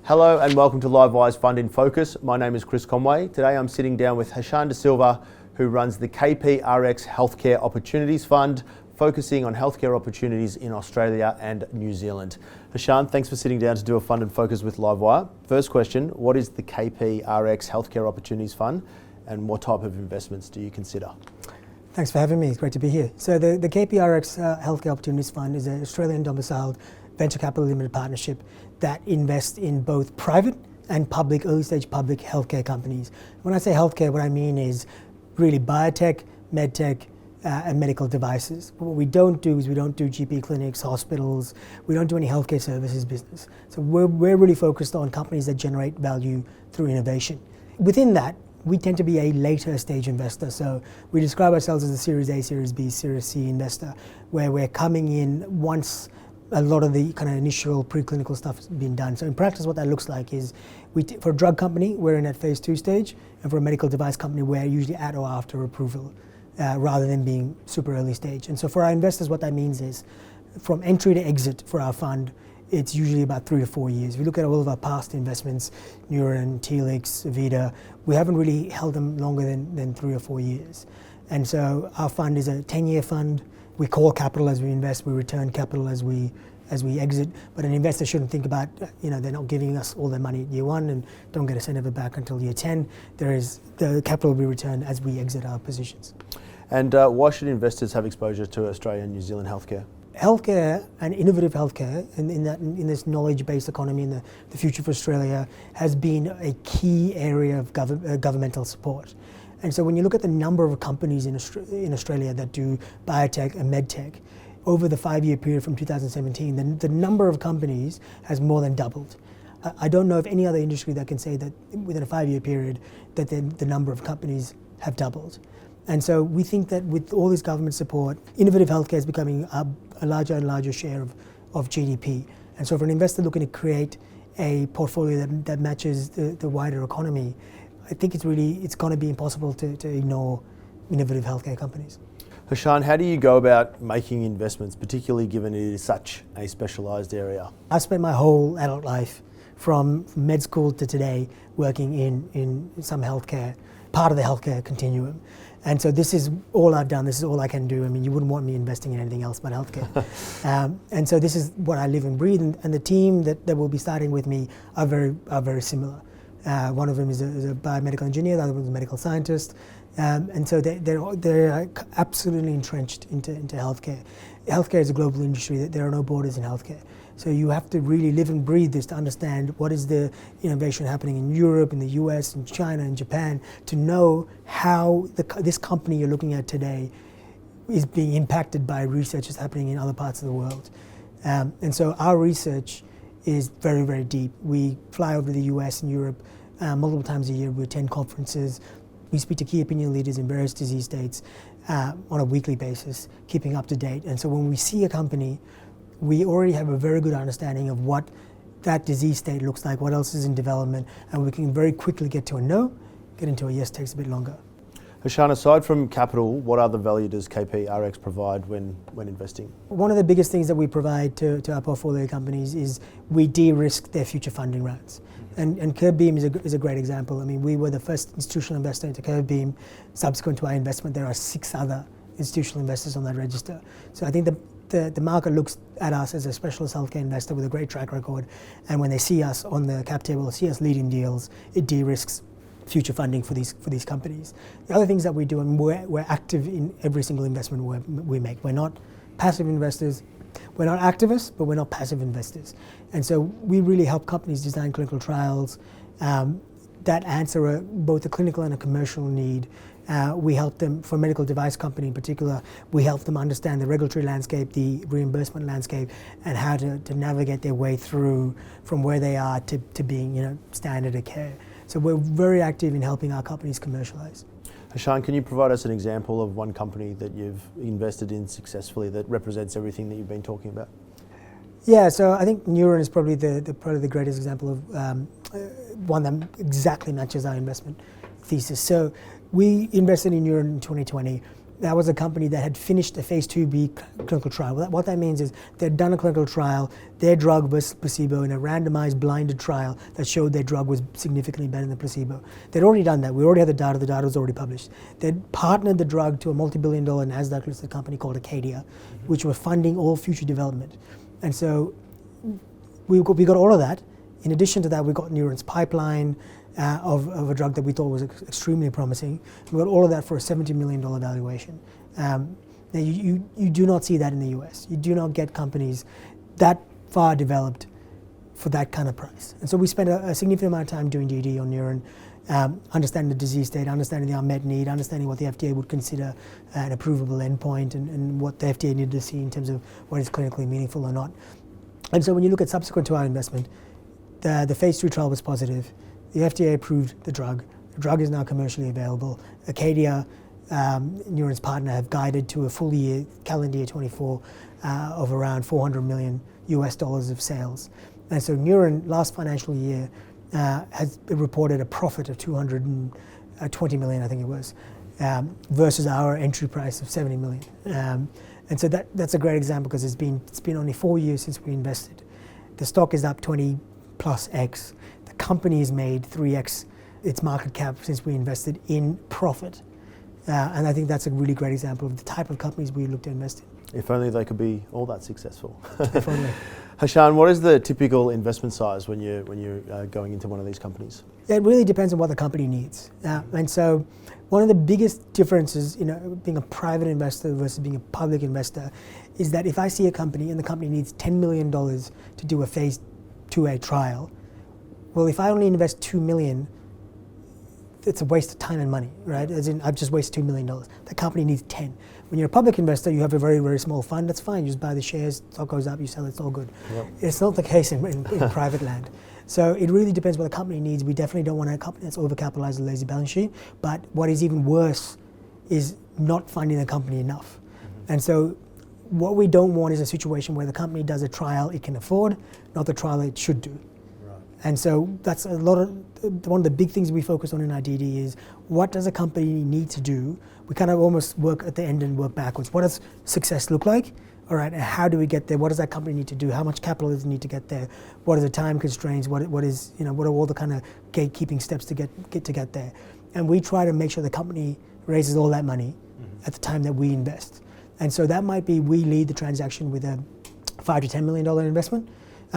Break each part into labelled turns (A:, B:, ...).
A: Hello and welcome to LiveWire's Fund in Focus. My name is Chris Conway. Today I'm sitting down with Hashan De Silva, who runs the KPRX Healthcare Opportunities Fund, focusing on healthcare opportunities in Australia and New Zealand. Hashan, thanks for sitting down to do a Fund in Focus with LiveWire. First question, what is the KPRX Healthcare Opportunities Fund and what type of investments do you consider?
B: Thanks for having me, it's great to be here. So the KPRX Healthcare Opportunities Fund is an Australian domiciled venture capital limited partnership that invests in both private and public, early stage public healthcare companies. When I say healthcare, what I mean is really biotech, medtech, and medical devices. But what we don't do is we don't do GP clinics, hospitals, we don't do any healthcare services business. So we're really focused on companies that generate value through innovation. Within that, we tend to be a later stage investor. So we describe ourselves as a Series A, Series B, Series C investor, where we're coming in once a lot of the kind of initial preclinical stuff has been done. So in practice, what that looks like is, for a drug company, we're in that phase 2 stage, and for a medical device company, we're usually at or after approval, rather than being super early stage. And so for our investors, what that means is, from entry to exit for our fund, it's usually about 3 to 4 years. If you look at all of our past investments, Neuren, Telix, Avita, we haven't really held them longer than 3 or 4 years. And so our fund is a 10-year fund. We call capital as we invest, we return capital as we exit, but an investor shouldn't think about, they're not giving us all their money at year 1 and don't get a cent of it back until year 10. The capital will be returned as we exit our positions.
A: And why should investors have exposure to Australia and New Zealand healthcare?
B: Healthcare and innovative healthcare in this knowledge-based economy and the future for Australia has been a key area of governmental support. And so when you look at the number of companies in Australia that do biotech and medtech, over the 5-year period from 2017, the number of companies has more than doubled. I don't know of any other industry that can say that within a 5-year period that the number of companies have doubled. And so we think that with all this government support, innovative healthcare is becoming a larger and larger share of GDP. And so for an investor looking to create a portfolio that matches the wider economy, I think it's going to be impossible to ignore innovative healthcare companies.
A: Hashan, how do you go about making investments, particularly given it is such a specialised area?
B: I've spent my whole adult life, from med school to today, working in some healthcare, part of the healthcare continuum. And so this is all I've done, this is all I can do. I mean, you wouldn't want me investing in anything else but healthcare. And so this is what I live and breathe, and the team that will be starting with me are very similar. One of them is a biomedical engineer, the other one is a medical scientist. And so they're absolutely entrenched into healthcare. Healthcare is a global industry, there are no borders in healthcare. So you have to really live and breathe this to understand what is the innovation happening in Europe, in the US, in China, in Japan, to know how this company you're looking at today is being impacted by research that's happening in other parts of the world. And so our research is very, very deep. We fly over to the US and Europe multiple times a year. We attend conferences. We speak to key opinion leaders in various disease states on a weekly basis, keeping up to date. And so when we see a company, we already have a very good understanding of what that disease state looks like, what else is in development, and we can very quickly get to a no. Get into a yes takes a bit longer.
A: Hashan, aside from capital, what other value does KPRX provide when investing?
B: One of the biggest things that we provide to our portfolio companies is we de-risk their future funding rounds. And CurbBeam is a great example. I mean, we were the first institutional investor into CurbBeam. Subsequent to our investment, there are 6 other institutional investors on that register. So I think the market looks at us as a specialist healthcare investor with a great track record. And when they see us on the cap table, see us leading deals, it de-risks future funding for these companies. The other things that we do, and we're active in every single investment we make. We're not passive investors. We're not activists, but we're not passive investors. And so we really help companies design clinical trials that answer both a clinical and a commercial need. We help them, for a medical device company in particular, we help them understand the regulatory landscape, the reimbursement landscape, and how to navigate their way through from where they are to being standard of care. So we're very active in helping our companies commercialize.
A: Hashan, can you provide us an example of one company that you've invested in successfully that represents everything that you've been talking about?
B: Yeah, so I think Neuren is probably the greatest example of one that exactly matches our investment thesis. So we invested in Neuren in 2020. that was a company that had finished a phase 2B clinical trial. What that means is they'd done a clinical trial, their drug versus placebo in a randomized blinded trial that showed their drug was significantly better than placebo. They'd already done that. We already had the data was already published. They'd partnered the drug to a multi-billion-dollar NASDAQ listed company called Acadia, which were funding all future development. And so we got all of that. In addition to that, we got Neuren's pipeline of a drug that we thought was extremely promising. We got all of that for a $70 million valuation. Now you do not see that in the US. You do not get companies that far developed for that kind of price. And so we spent a significant amount of time doing DD on Neuren, understanding the disease state, understanding the unmet need, understanding what the FDA would consider an approvable endpoint, and what the FDA needed to see in terms of what is clinically meaningful or not. And so when you look at subsequent to our investment, the phase 3 trial was positive. The FDA approved the drug. The drug is now commercially available. Acadia, Neuren's partner, have guided to a full year, calendar year 24, of around $400 million of sales. And so Neuren, last financial year, has reported a profit of $220 million, I think it was, versus our entry price of $70 million. And so that's a great example because it's been only 4 years since we invested. The stock is up 20 plus X. The company has made 3X its market cap since we invested in profit. And I think that's a really great example of the type of companies we look to invest in.
A: If only they could be all that successful.
B: If only.
A: Hashan, what is the typical investment size when you're going into one of these companies?
B: It really depends on what the company needs. And so one of the biggest differences, being a private investor versus being a public investor, is that if I see a company and the company needs $10 million to do a phase 2A trial, well, if I only invest $2 million, it's a waste of time and money, right? As in, I've just wasted $2 million. The company needs 10. When you're a public investor, you have a very, very small fund. That's fine. You just buy the shares, stock goes up, you sell it, it's all good. Yep. It's not the case in private land. So it really depends what the company needs. We definitely don't want a company that's overcapitalized, a lazy balance sheet. But what is even worse is not funding the company enough. Mm-hmm. And so what we don't want is a situation where the company does a trial it can afford, not the trial it should do. And so that's one of the big things we focus on in our DD is what does a company need to do? We kind of almost work at the end and work backwards. What does success look like? All right, and how do we get there? What does that company need to do? How much capital does it need to get there? What are the time constraints? What are all the kind of gatekeeping steps to get there? And we try to make sure the company raises all that money at the time that we invest. And so that might be we lead the transaction with a $5 to $10 million investment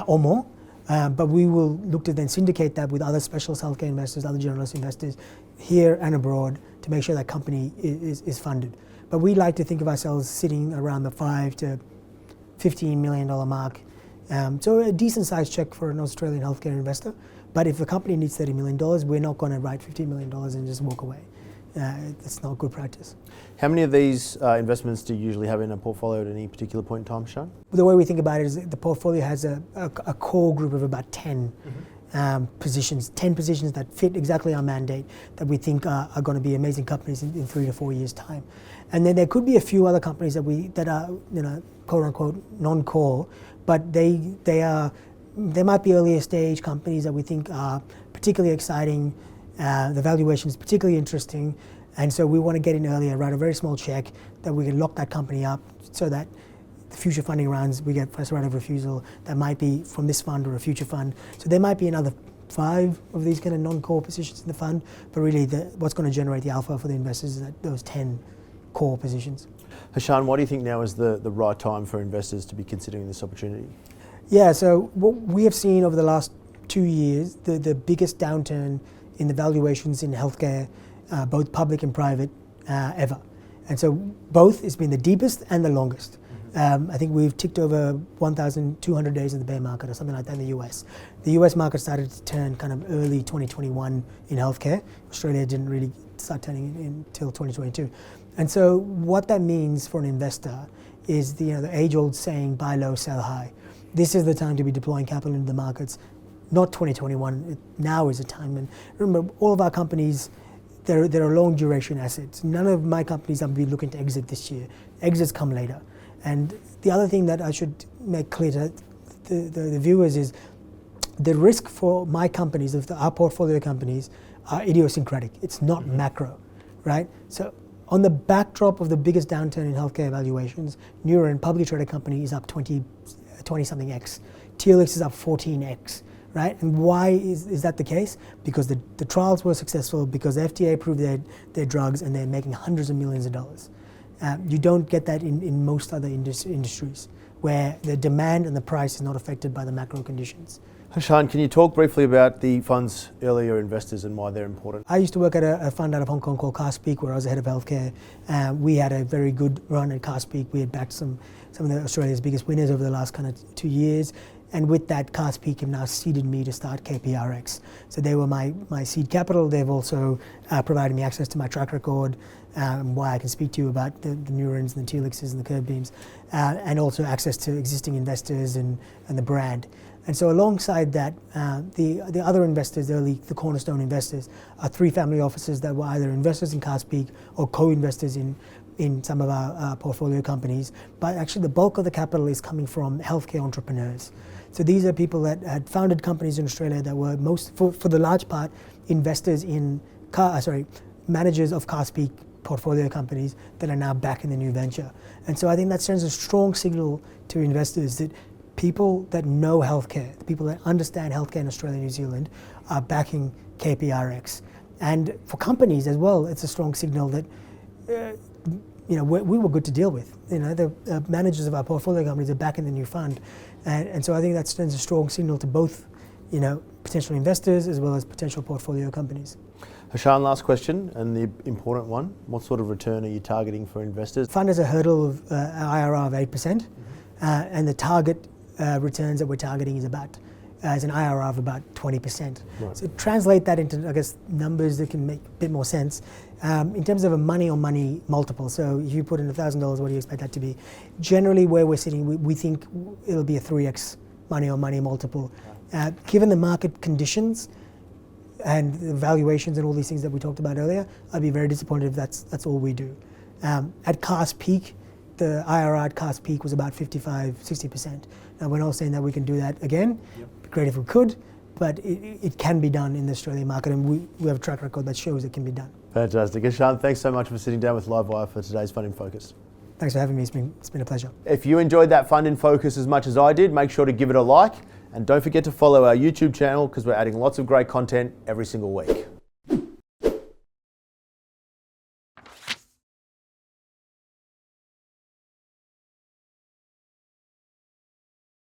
B: or more. But we will look to then syndicate that with other specialist healthcare investors, other generalist investors here and abroad to make sure that company is funded. But we like to think of ourselves sitting around the $5 to $15 million mark. So a decent sized check for an Australian healthcare investor. But if the company needs $30 million, we're not going to write $15 million and just walk away. That's not good practice.
A: How many of these investments do you usually have in a portfolio at any particular point in time, Hashan?
B: The way we think about it is the portfolio has a core group of about 10 positions, 10 positions that fit exactly our mandate that we think are going to be amazing companies in 3 to 4 years' time. And then there could be a few other companies that are quote unquote non-core, but they might be earlier stage companies that we think are particularly exciting. The valuation is particularly interesting, and so we want to get in earlier, write a very small check that we can lock that company up so that the future funding rounds, we get first right of refusal. That might be from this fund or a future fund. So there might be another 5 of these kind of non-core positions in the fund, but really what's going to generate the alpha for the investors is those 10 core positions.
A: Hashan, why do you think now is the right time for investors to be considering this opportunity?
B: Yeah, so what we have seen over the last 2 years, the biggest downturn in the valuations in healthcare, both public and private, ever. And so both has been the deepest and the longest. I think we've ticked over 1,200 days in the bear market or something like that in the US. The US market started to turn kind of early 2021 in healthcare. Australia didn't really start turning until 2022. And so what that means for an investor is the age-old saying, buy low, sell high. This is the time to be deploying capital into the markets. Not 2021, now is the time. And remember, all of our companies, they're long duration assets. None of my companies I'll be looking to exit this year. Exits come later. And the other thing that I should make clear to the viewers is the risk for my companies, our portfolio companies, are idiosyncratic. It's not macro, right? So On the backdrop of the biggest downturn in healthcare valuations, Neuren, publicly traded company, is up 20-something X. Telix is up 14X, right? And why is that the case? Because the trials were successful, because the FDA approved their drugs, and they're making hundreds of millions of dollars. You don't get that in most other industries, where the demand and the price is not affected by the macro conditions.
A: Hashan, can you talk briefly about the fund's earlier investors and why they're important?
B: I used to work at a fund out of Hong Kong called Carspeak, where I was the head of healthcare. We had a very good run at Carspeak. We had backed some of Australia's biggest winners over the last kind of 2 years. And with that, Carspeak have now seeded me to start KPRX. So they were my seed capital. They've also provided me access to my track record, why I can speak to you about the Neurens and the Telixes and the CurbBeams, and also access to existing investors and the brand. And so alongside that, the other investors, the cornerstone investors, are 3 family offices that were either investors in Carspeak or co-investors in some of our portfolio companies. But actually the bulk of the capital is coming from healthcare entrepreneurs. So these are people that had founded companies in Australia that were for the large part, investors in, managers of Carspeak portfolio companies that are now back in the new venture. And so I think that sends a strong signal to investors that people that know healthcare, the people that understand healthcare in Australia and New Zealand, are backing KPRX. And for companies as well, it's a strong signal that we were good to deal with. The managers of our portfolio companies are back in the new fund, and so I think that sends a strong signal to both, potential investors as well as potential portfolio companies.
A: Hashan, last question, and the important one. What sort of return are you targeting for investors?
B: The fund has a hurdle of IRR of 8%, and the target returns that we're targeting is an IRR of about 20%.
A: Right.
B: So translate that into, I guess, numbers that can make a bit more sense. In terms of a money-on-money multiple, so if you put in $1,000, what do you expect that to be? Generally, where we're sitting, we think it'll be a 3x money-on-money multiple. Given the market conditions and the valuations and all these things that we talked about earlier, I'd be very disappointed if that's all we do. At Carspeak, the IRR at Carspeak was about 55-60%. Now, we're not saying that we can do that again. Yep. It'd be great if we could, but it can be done in the Australian market, and we have a track record that shows it can be done.
A: Fantastic. Hashan, thanks so much for sitting down with Livewire for today's Fund in Focus.
B: Thanks for having me. It's been a pleasure.
A: If you enjoyed that Fund in Focus as much as I did, make sure to give it a like, and don't forget to follow our YouTube channel, because we're adding lots of great content every single week.